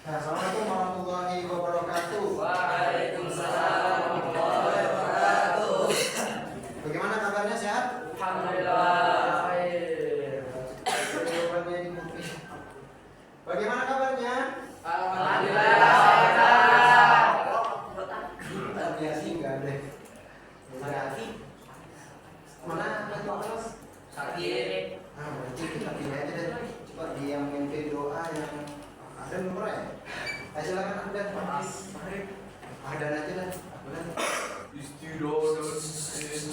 Assalamualaikum warahmatullahi wabarakatuh. Waalaikumsalam warahmatullahi wabarakatuh. Bagaimana kabarnya, sehat? Alhamdulillah. Bagaimana kabarnya? Alhamdulillah sehat. Biasa enggak ada. Mana lagi kelas? Sakit. Berarti kita pilih aja deh. Coba di yang mimpi doa yang ada nomor ya. Silakan Anda. Ada aja lah.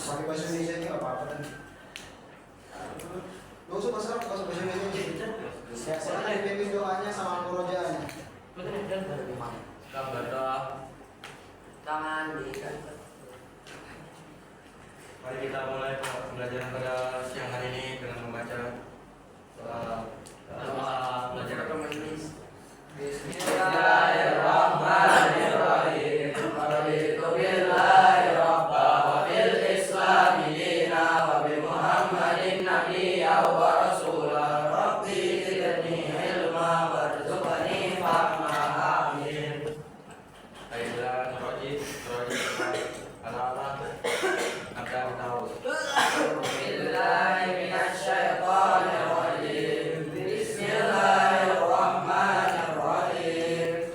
Pakai bahasa Indonesia ini apa-apa kan? Gak usah bahasa Arab, bahasa Indonesia. Ya, silakan dipimpin doanya sama murojaahnya. Tangan di Mari kita mulai pembelajaran pada siang hari ini dengan membaca pelajaran Bismillahirrahmanirrahim. Bismillahirrahmanirrahim. Raditu billahi rabba wa bil islami dina wa bi Muhammadin nabiyya wa rasula. Rabbi zidni ilma warzuqni fahma. Amin. Baiklah, rojib ala-ala ada tahu. Billahi minasyaitonir rajim. Bismillahirrahmanirrahim.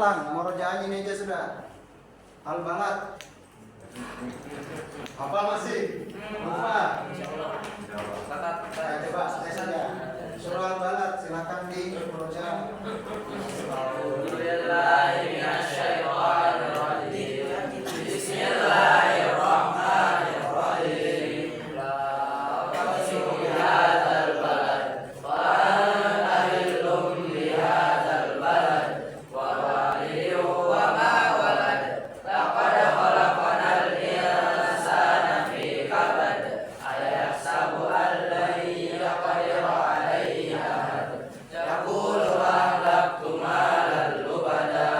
Ulang. Murojaahnya ini aja sudah. Al-Balad. Apa masih? Lupa. Coba saya saja. Surah Al-Balad, silakan di murojaah. Billahi minasyaitonir rajim. Bismillahirrahmanirrahim. La aqsimu bihadzal balad wa anta hillum bihadzal balad wa walidin wa ma walad. Laqad khalaqnal insana fi kabad. Ayahsabu an lan yaqdiru alayhi ahad. Yaqulu ahlaktu malan lubada.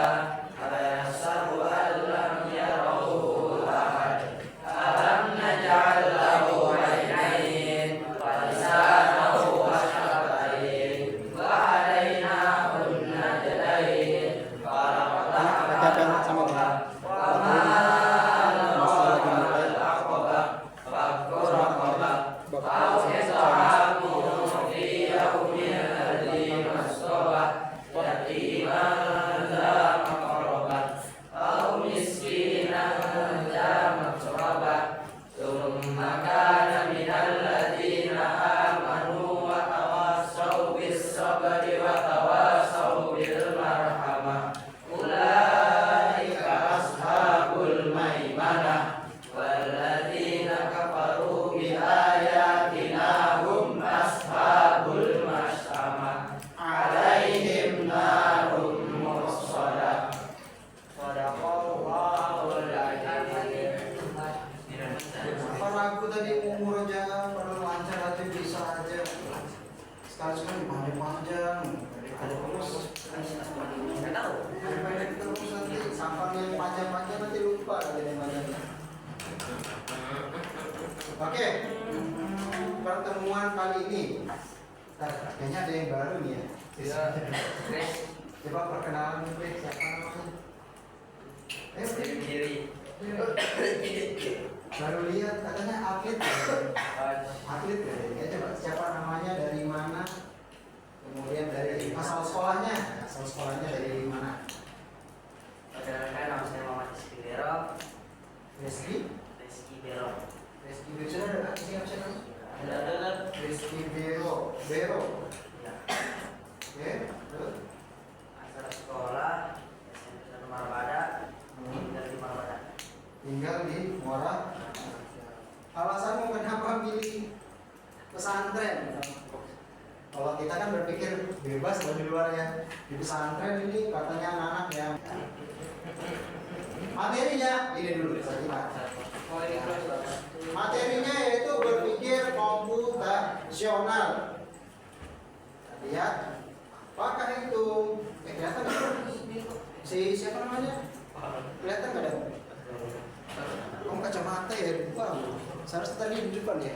Ayahsabu an lam yarahu ahad. Alam naj'al lahu 'aynayn wa lisanan wa shafatain wa hadainahu an-najdayn. Katakan sama dia. Wa ma adraka al-'aqabah. Fakku raqabah. Aw it'amu fi yawmin dhi masghabah. Yatiman dha maqrabah. Aw miskinan dha matrabah. Tsumma kana minal ladzina amanu wa tawassaw bis sabri wa tawassaw bil marhamah. Ulaika ashabul maimanah. Walladzina kafaru bi ayatina hum ashabul masyamah. Alaihim narum muqsadah. Sadaqallahul azim. Apa ragu tadi mau murojaah pada lancar aja bisa aja. Sekali-sekali panjang-panjang. Enggak tahu. Pendek terus nanti sampai yang panjang-panjang nanti lupa lagi yang panjangnya. Oke, pertemuan kali ini, kayaknya ada yang baru nih ya. Coba perkenalan dulu, siapa namanya? Sendiri. Baru lihat katanya atlet. Atlet ya. Coba siapa namanya, dari mana? Kemudian dari asal sekolahnya dari mana? Perkenalkan, nama saya Muhammad Rizky Bero. Rizky Bero, sudah ada siapa? Ada. Rizky Bero. Ya. Oke, terus? Asal sekolah SMP Marabada. Tinggal di Marabada. Tinggal di Muara. Alasanmu kenapa pilih pesantren? Kalau kita kan berpikir bebas di luar ya. Di pesantren ini katanya anak-anak yang materinya ini dulu materinya yaitu berpikir komputasional. Lihat, apakah itu? Kelihatan si siapa namanya? Kelihatan nggak ada? Kamu kacamata ya? Wow. Seharusnya tadi di depan ya.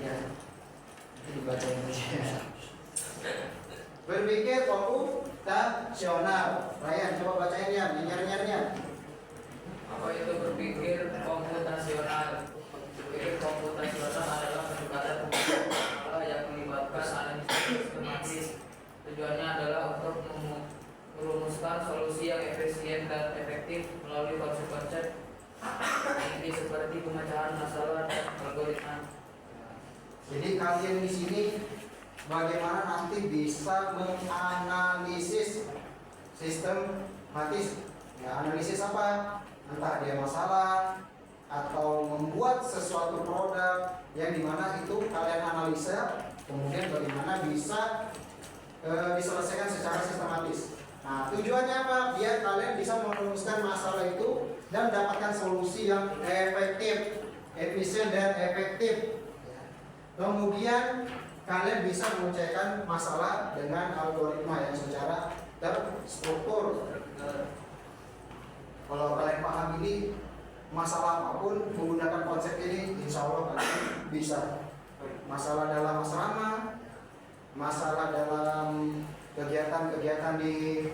Ya. baca Indonesia. Berpikir komputasional. Ryan, coba bacain ya, nyar-nyarnya. Apa itu berpikir komputasional? Berpikir komputasional adalah pendekatan pengetahuan yang melibatkan analisis sistematis. Tujuannya adalah untuk merumuskan solusi yang efisien dan efektif melalui konsep-konsep inti seperti pemecahan masalah dan algoritma. Jadi kalian di sini bagaimana nanti bisa menganalisis sistematis. Ya, analisis apa? Entah dia masalah atau membuat sesuatu produk yang dimana itu kalian analisa, kemudian bagaimana bisa diselesaikan secara sistematis. Nah, tujuannya apa? Biar kalian bisa merumuskan masalah itu dan mendapatkan solusi yang efektif, efisien dan efektif. Kemudian kalian bisa menyelesaikan masalah dengan algoritma yang secara terstruktur. Kalau kalian paham ini masalah apapun menggunakan konsep ini, insya Allah kalian bisa. Masalah dalam asrama, masalah dalam kegiatan-kegiatan di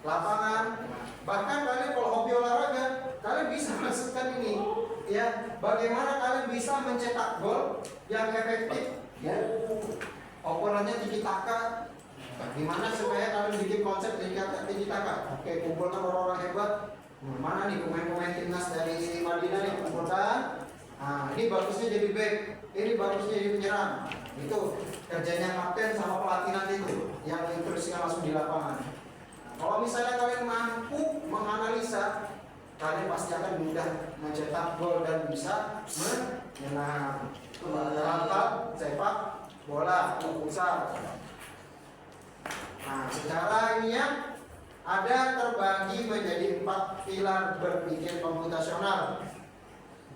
lapangan, bahkan kalian kalau hobi olahraga, kalian bisa masukkan ini. Ya, bagaimana kalian bisa mencetak gol yang efektif? Ya, oponennya tiki taka. Gimana supaya kalian bikin konsep tiki taka? Oke, kumpulkan orang-orang hebat. Mana nih pemain-pemain timnas dari Madinah nih kumpulkan. Nah, ini bagusnya jadi back, ini bagusnya jadi penyerang. Itu kerjanya kapten sama pelatih nanti itu yang instruksinya langsung di lapangan. Nah, kalau misalnya kalian mampu menganalisa, kalian pasti akan mudah mencetak gol dan bisa menang. Dalam sepak bola futsal. Nah, secara ini ya ada terbagi menjadi 4 pilar berpikir komputasional.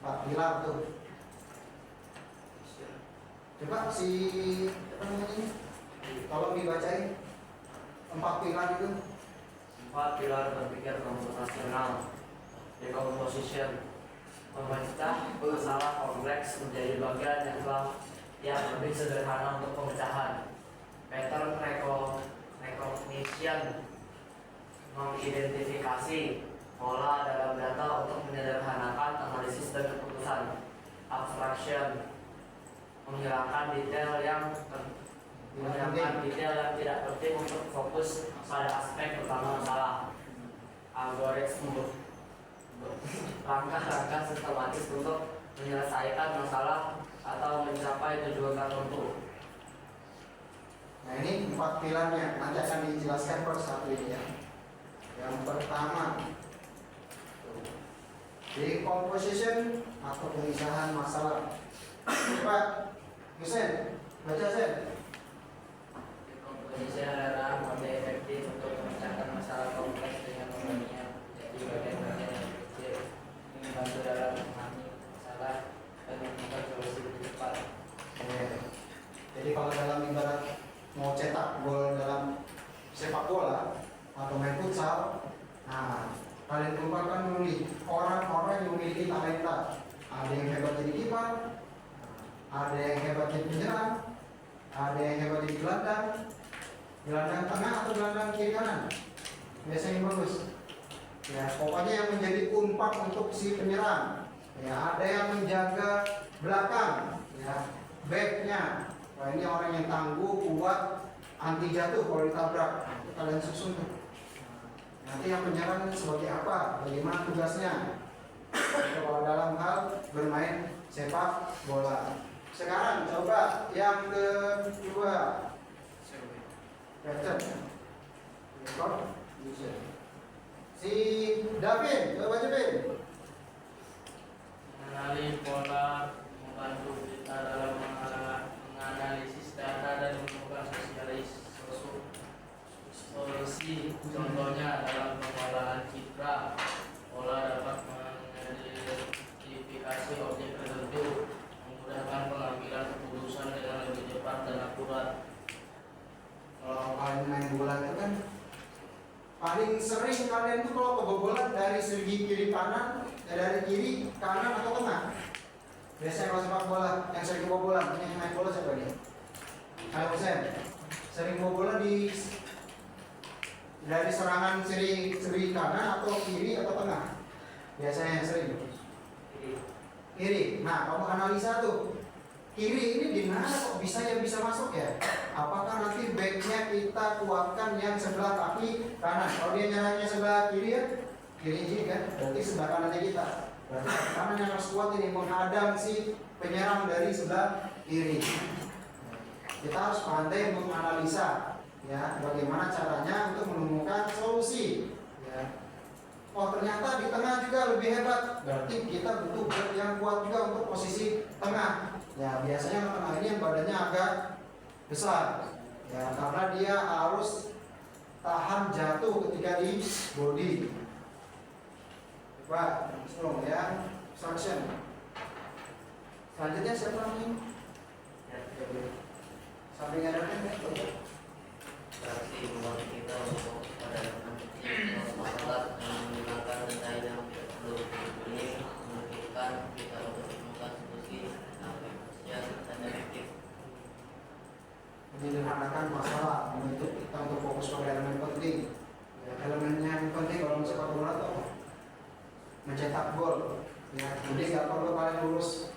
4 pilar tuh. Coba apa namanya? Tolong dibacain 4 pilar itu. 4 pilar berpikir komputasional. Decomposition, memecah masalah kompleks menjadi bagian yang lebih sederhana untuk pemecahan. Pattern recognition, mengidentifikasi pola dalam data untuk menyederhanakan analisis dan keputusan. Abstraction, menghilangkan detail yang tidak penting untuk fokus pada aspek utama masalah. Algoritma, langkah-langkah sistematis untuk menyelesaikan masalah atau mencapai tujuan tertentu. Nah, ini 4 pilarnya, nanti akan dijelaskan per satu ini ya. Yang pertama, decomposition atau pemisahan masalah. Coba, Husen, baca Husen. Decomposition adalah mode efektif untuk memecahkan masalah kompleks dengan membaginya jadi bagian-bagian yang kecil. Ini membantu dalam memahami masalah dan menemukan solusi lebih cepat. Jadi kalau dalam ibarat mau cetak gol dalam sepak bola atau main futsal, nah kalian kumpulkan dulu nih orang-orang yang memiliki talenta. Ada yang hebat jadi kiper, ada yang hebat jadi penyerang, ada yang hebat jadi gelandang tengah atau gelandang kiri kanan. Biasanya yang bagus. Ya, pokoknya yang menjadi umpak untuk si penyerang. Ya, ada yang menjaga belakang, ya, backnya. Wah, ini orang yang tangguh, kuat, anti jatuh kalau ditabrak. Itu kalian susun tuh. Nanti yang penyerang sebagai apa? Bagaimana tugasnya? Kalau dalam hal bermain sepak bola. Sekarang coba yang kedua. Pattern. Si David, coba baca David. Mengenali pola, membantu kita dalam menganalisis data dan menemukan solusi. Contohnya dalam pengolahan citra, pola dapat mengidentifikasi objek tertentu, memudahkan pengambilan keputusan dengan lebih cepat dan akurat. Kalau kalian main bola itu kan paling sering kalian tuh kalau kebobolan dari segi kiri kanan, dari kiri kanan atau tengah. Biasanya kalau sepak bola yang sering kebobolan, yang main bola siapa dia? dari serangan seri kanan atau kiri atau tengah? Biasanya yang sering kiri. Nah, kamu analisa tuh, kiri ini di mana kok bisa masuk ya? Apakah nanti backnya kita kuatkan yang sebelah kaki kanan? Kalau dia nyerangnya sebelah kiri ya, kiri kan, berarti sebelah kanannya kita. Berarti kanan yang harus kuat ini menghadang si penyerang dari sebelah kiri. Kita harus pandai menganalisa ya, bagaimana caranya untuk menemukan solusi ya. Oh ternyata di tengah juga lebih hebat, berarti kita butuh back yang kuat juga untuk posisi tengah. Ya biasanya tengah ini yang badannya agak besar, ya karena dia harus tahan jatuh ketika di body. Pak, tolong ya, instruction. Selanjutnya siapa namanya? Sampai ngadarkan ya. Berarti membuat kita untuk pada masalah menggunakan data yang tidak perlu ini memungkinkan kita untuk menemukan solusi yang efisien dan efektif. Menyederhanakan masalah, untuk kita untuk fokus pada elemen penting. Ya, elemennya yang penting kalau sepak bola itu mencetak gol. Ya, jadi nggak perlu kalian lulus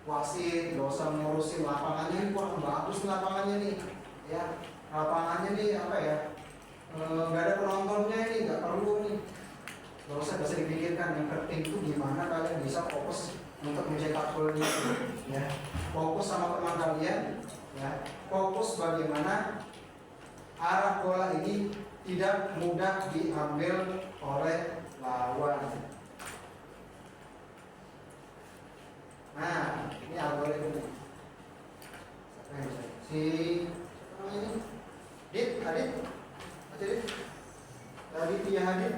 wasit, nggak usah ngurusin lapangannya ini kurang bagus nih lapangannya nih. Ya, lapangannya nih apa ya? Nggak ada penontonnya ini, nggak perlu nih. Nggak usah dipikirkan, yang penting itu gimana kalian bisa fokus untuk mencetak golnya. Ya, fokus sama teman kalian. Ya, fokus bagaimana arah bola ini tidak mudah diambil oleh lawan. Nah, ini algoritma. Si apa namanya? Adit, Aditya Hadid.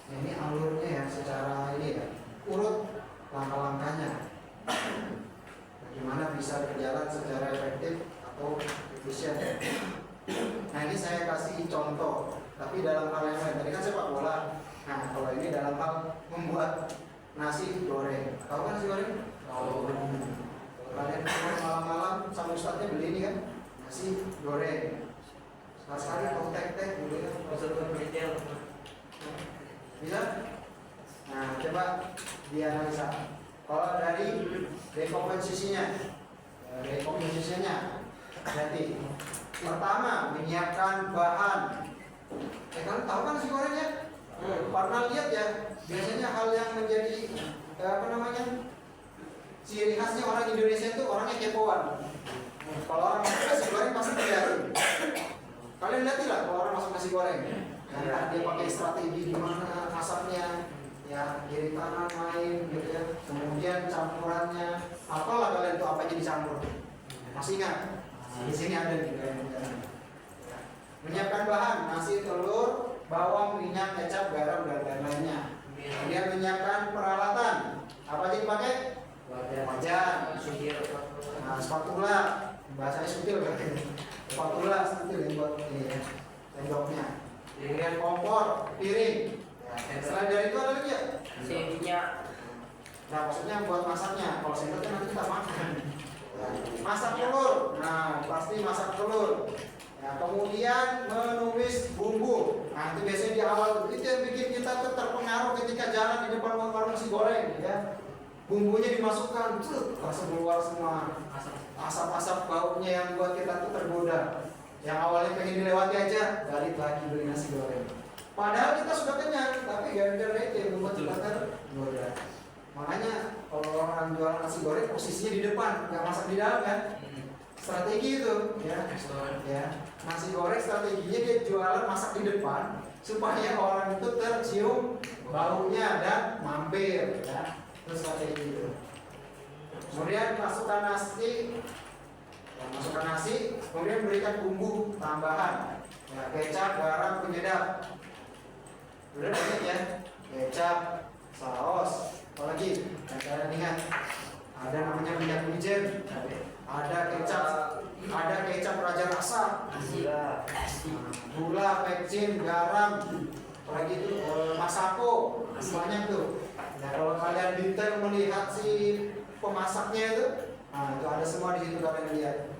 Ini alurnya ya, secara ini ya, urut langkah-langkahnya. Bagaimana bisa berjalan secara efektif atau efisien. Nah ini saya kasih contoh, tapi dalam hal yang lain. Tadi kan sepak bola. Nah kalau ini dalam hal membuat nasi goreng. Tahu kan nasi goreng? Tahu. Kalian malam-malam sama ustadznya beli ini kan nasi goreng. Sekali mau tek-tek gitu kan. Bisa? Nah coba dianalisa. Kalau dari dekomposisinya, berarti pertama menyiapkan bahan. Kan tahu kan nasi goreng ya? Pernah lihat ya? Biasanya hal yang menjadi ciri khasnya orang Indonesia itu orangnya kepoan. Kalau orang masak nasi goreng pasti dilihatin. Kalian lihat lah kalau orang masak nasi goreng. Nah, dia pakai strategi gimana masaknya, ya kiri kanan main gitu ya. Kemudian campurannya, apalah kalian tuh apa aja dicampur. Masih ingat? Di sini ada nih kalian. Menyiapkan bahan nasi, telur, bawang, minyak, kecap, garam dan lain-lainnya. Kemudian menyiapkan peralatan. Apa aja dipakai? Wajan, nah, spatula, bahasanya sutil kan? Spatula sutil yang buat ini ya, sendoknya. Kemudian kompor, piring. Ya, selain dari itu ada lagi ya? Minyak. Nah maksudnya buat masaknya. Kalau sendok kan nanti kita makan. Ya, masak telur. Nah pasti masak telur. Ya, kemudian menumis bumbu. Nah itu biasanya di awal itu yang bikin kita tuh terpengaruh ketika jalan di depan warung nasi goreng. Ya, bumbunya dimasukkan, langsung keluar semua asap-asap baunya yang buat kita tuh tergoda. Yang awalnya pengen dilewati aja, balik lagi beli nasi goreng. Padahal kita sudah kenyang, tapi gara-gara itu yang membuat kita tergoda. Makanya kalau orang jualan nasi goreng posisinya di depan, nggak masak di dalam kan? Strategi itu, ya. Nasi goreng strateginya dia jualan masak di depan supaya orang itu tercium baunya dan mampir, ya. Terus strategi itu. Kemudian masukkan nasi, kemudian berikan bumbu tambahan, ya, kecap, garam, penyedap. Udah banyak ya, kecap, saus, Apalagi yang kalian ingat, ada namanya minyak wijen, ada kecap raja rasa, gula, pecin, garam, apalagi itu masako, banyak tuh. Nah, kalau kalian detail melihat si pemasaknya itu, nah itu ada semua di situ kalian lihat.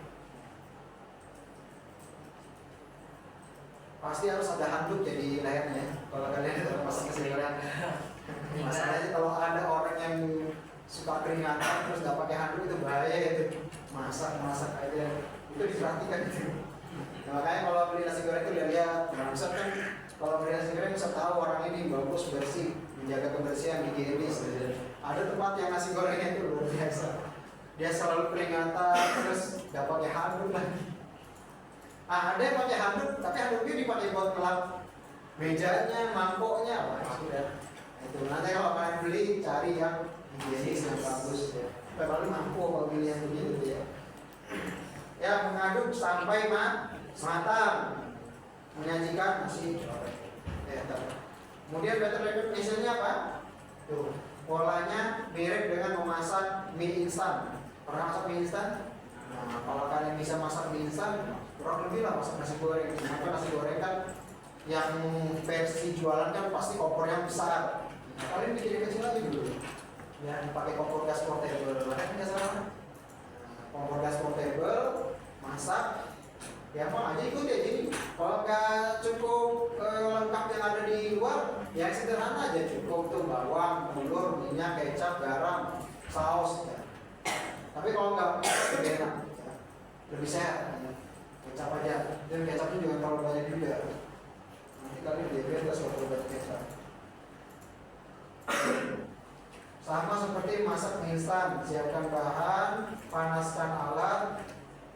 Pasti harus ada handuk jadi lehernya kalau kalian masak nasi goreng. Masalahnya kalau ada orang yang suka keringatan terus nggak pakai handuk itu bahaya itu. Masak aja itu diperhatikan itu. Nah, makanya kalau beli nasi goreng itu lihat. Nah, misal kan kalau beli nasi goreng bisa tahu orang ini bagus bersih, menjaga kebersihan higienis. Ada tempat yang nasi gorengnya itu luar biasa. Dia selalu keringatan terus nggak pakai handuk lagi. Ada yang pakai handuk, tapi handuknya dipakai buat ngelap mejanya, mangkoknya, wah sudah. Itu nanti kalau kalian beli cari yang higienis yang bagus ya. Paling mampu kalau beli yang begitu ya. Ya mengaduk sampai matang, menyajikan nasi goreng. Ya, kemudian better recognition-nya apa? Tuh, polanya mirip dengan memasak mie instan. Pernah masak mie instan? Nah, kalau kalian bisa masak mie instan, kurang lebih lah masak nasi goreng. Kenapa nasi goreng kan yang versi jualan kan pasti kompornya besar. Nah, kalian bikin kecil aja dulu. Ya, pakai kompor gas portable. Makanya nggak salah. Kompor gas portable, masak. Ya apa aja ikut ya. Jadi kalau nggak cukup lengkap yang ada di luar, ya sederhana aja cukup tuh bawang, telur, minyak, kecap, garam, saus. Ya. Tapi kalau nggak lebih enak, ya. Lebih sehat. Ya. Kecap aja. Dan kecapnya juga terlalu banyak juga. Nanti kalian diabetes kalau terlalu banyak kecap. Sama seperti masak mie instan, siapkan bahan, panaskan alat,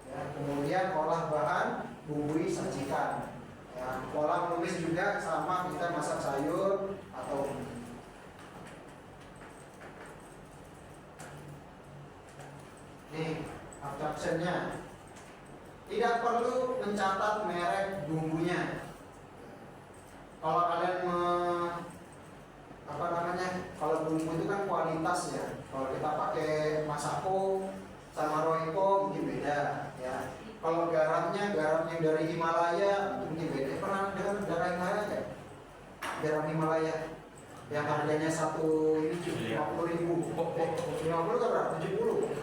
ya, kemudian olah bahan, bumbui, sajikan. Ya, pola menumis juga sama kita masak sayur atau nih abstraction-nya. Tidak perlu mencatat merek bumbunya. Kalau kalian kalau bumbu itu kan kualitas ya. Kalau kita pakai Masako sama Royco mungkin beda ya. Kalau garamnya garam yang dari Himalaya mungkin beda. Pernah dengar garam Himalaya nggak? Garam Himalaya yang harganya 50.000. 50 atau berapa? 70.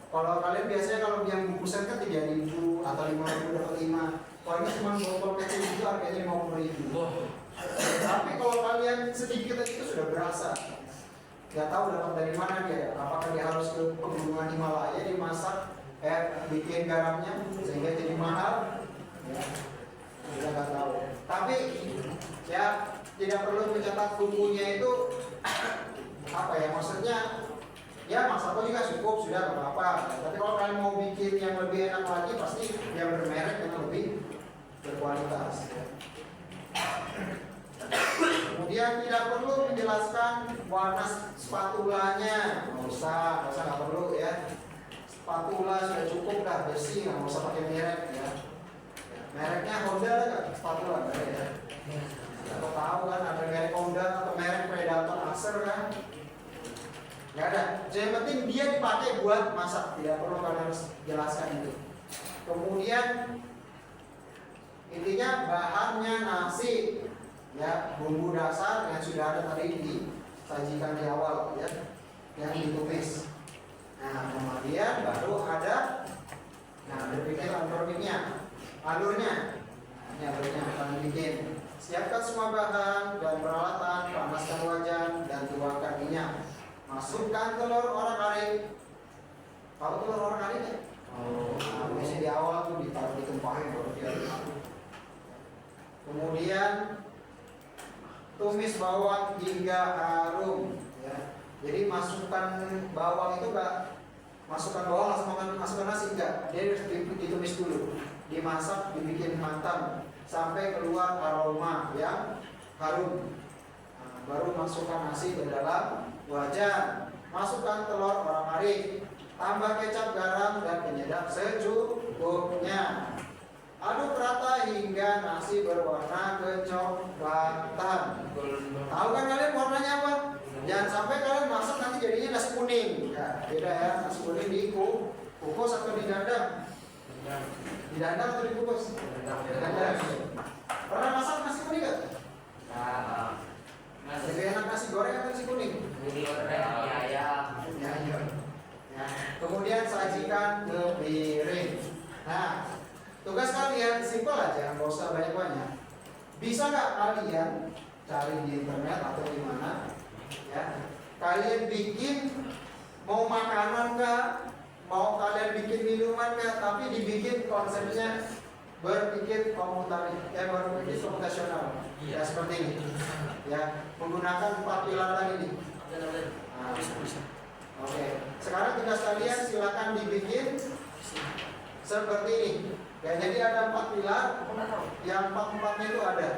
Kalau kalian biasanya kalau yang bungkusan kan 3.000 atau 5.000 dapat 5. Kalau ini cuma botol kecil itu harganya 50.000. Tapi kalau kalian sedikit itu sudah berasa. Gak tahu dapat dari mana dia. Apakah dia harus ke pegunungan Himalaya dimasak, bikin garamnya sehingga jadi mahal? Ya, kita nggak tahu. Tapi ya tidak perlu mencatat bumbunya itu apa ya maksudnya? Ya Masako juga cukup sudah nggak apa-apa. Tapi kalau kalian mau bikin yang lebih enak lagi pasti yang bermerek yang lebih berkualitas. Kemudian tidak perlu menjelaskan warna spatulanya, nggak usah nggak perlu ya. Spatula sudah cukup dah bersih, nggak usah pakai merek ya. Mereknya Honda nggak spatula nggak ya? Kita tahu kan ada merek Honda atau merek Predator Acer kan? Nggak ada. Yang penting dia dipakai buat masak, tidak perlu kalian harus jelaskan itu. Kemudian intinya bahannya nasi. Ya, bumbu dasar yang sudah ada tadi disajikan di awal ya, yang ditumis. Nah, kemudian baru ada, berpikir alurnya, ini alurnya akan bikin. Siapkan semua bahan dan peralatan, panaskan wajan dan tuangkan minyak. Masukkan telur orak-arik. Tahu telur orak-arik ya? Biasanya di awal tuh ditumpahin baru dia. Kemudian tumis bawang hingga harum ya. Jadi masukkan bawang itu enggak masukkan bawang langsung masukkan nasi enggak. Dia harus ditumis dulu. Dimasak, dibikin matang sampai keluar aroma yang harum. Baru masukkan nasi ke dalam wajan. Masukkan telur orak-arik. Tambah kecap, garam dan penyedap secukupnya. Aduk rata hingga nasi berwarna kecoklatan. Tahu kan kalian warnanya apa? Jangan sampai kalian masak kuning. Ya, beda ya. Nasi kuning dikukus atau didadar? Didadar atau dikukus? Didadar. Pernah masak nasi kuning nggak? Lebih enak nasi goreng atau nasi kuning? Ya. Kemudian sajikan ke piring. Nah, tugas kalian simpel aja, nggak usah banyak-banyak. Bisa nggak kalian cari di internet atau di mana? Ya, kalian bikin mau makanan kah, mau kalian bikin minuman kah, tapi dibikin konsepnya berpikir komputasional. Ya seperti ini. Ya, menggunakan 4 pilar tadi ini. Nah, oke. Sekarang tugas kalian silakan dibikin seperti ini. Ya, jadi ada 4 pilar, yang 4-4-nya itu ada.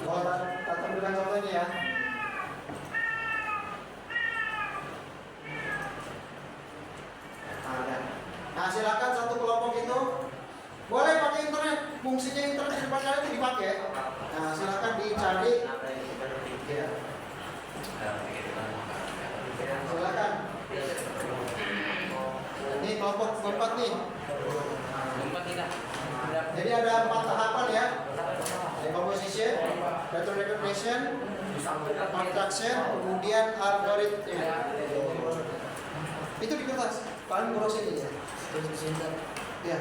Oh, tampilkan contohnya ya. Nah, silakan satu kelompok itu boleh pakai internet, fungsinya internet di depan kalian itu dipakai. Nah, silakan dicari. Ya. Silakan. Ini kelompok keempat nih. Jadi ada 4 tahapan ya. Decomposition, pattern recognition, abstraction, kemudian algoritma. Itu di kertas. Kalian ngurus ini ya. Ya,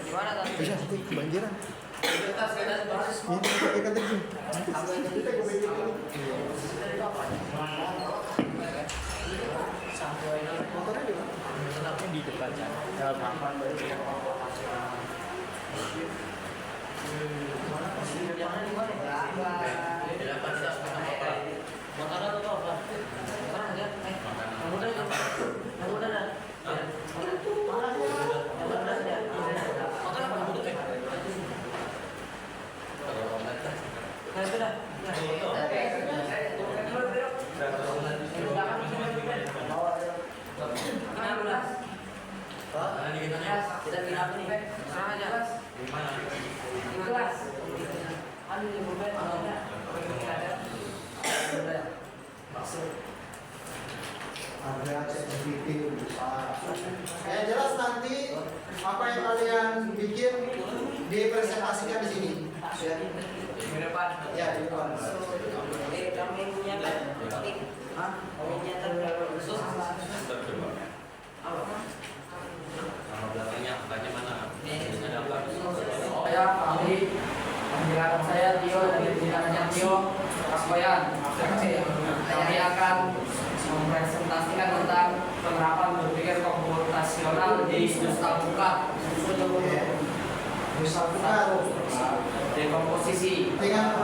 Gimana tadi? bisa kebanjiran. Kertas Ini pakai kan tadi. Kita gue bikin dulu. Motornya di mana? di depan kan. Jangan di mana? Makanan atau apa? Makanan ya? Yang muda ya? Yang muda dah. Makan apa? Yang muda kan? Kayak beda. Kita bikin apa nih? Serang aja. Kelas. Ambil di mobil. Ada ChatGPT bisa. Yang jelas nanti apa yang kalian bikin dipresentasikan di sini. Ya. Di depan. Ya, di depan. Kami punya kan? Hah? Kami punya kan khusus. Apa? Nama belakangnya bagaimana? Ada apa? Saya Fahri, panggilan saya Tio dari bidangnya Tio Kaskoyan. Kami akan mempresentasikan tentang penerapan berpikir komputasional di Dusta Buka. Bisa buka. Dekomposisi. Dengan